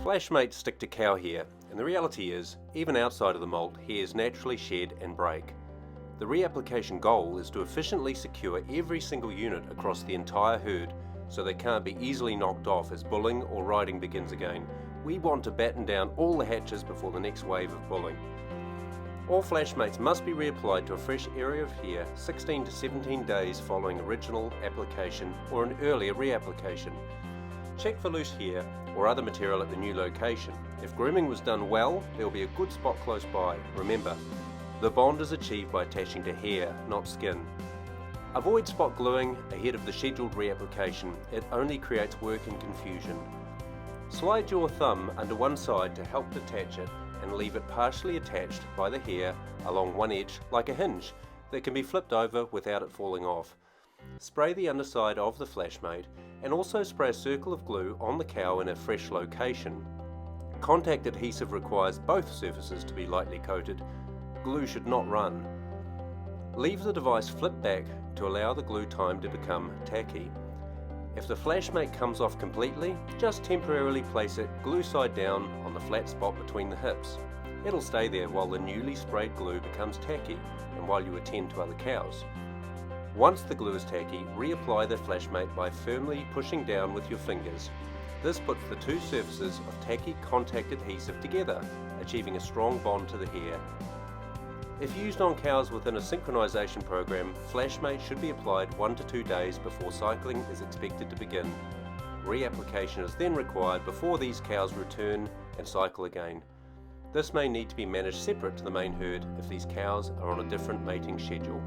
FlashMates stick to cow hair, and the reality is, even outside of the molt, hairs naturally shed and break. The reapplication goal is to efficiently secure every single unit across the entire herd so they can't be easily knocked off as bulling or riding begins again. We want to batten down all the hatches before the next wave of bulling. All FlashMates must be reapplied to a fresh area of hair 16 to 17 days following original application or an earlier reapplication. Check for loose hair or other material at the new location. If grooming was done well, there will be a good spot close by. Remember, the bond is achieved by attaching to hair, not skin. Avoid spot gluing ahead of the scheduled reapplication. It only creates work and confusion. Slide your thumb under one side to help detach it and leave it partially attached by the hair along one edge like a hinge that can be flipped over without it falling off. Spray the underside of the FlashMate and also spray a circle of glue on the cow in a fresh location. Contact adhesive requires both surfaces to be lightly coated. Glue should not run. Leave the device flipped back to allow the glue time to become tacky. If the FlashMate comes off completely, just temporarily place it glue side down on the flat spot between the hips. It'll stay there while the newly sprayed glue becomes tacky and while you attend to other cows. Once the glue is tacky, reapply the FlashMate by firmly pushing down with your fingers. This puts the two surfaces of tacky contact adhesive together, achieving a strong bond to the hair. If used on cows within a synchronization program, FlashMate should be applied 1 to 2 days before cycling is expected to begin. Reapplication is then required before these cows return and cycle again. This may need to be managed separate to the main herd if these cows are on a different mating schedule.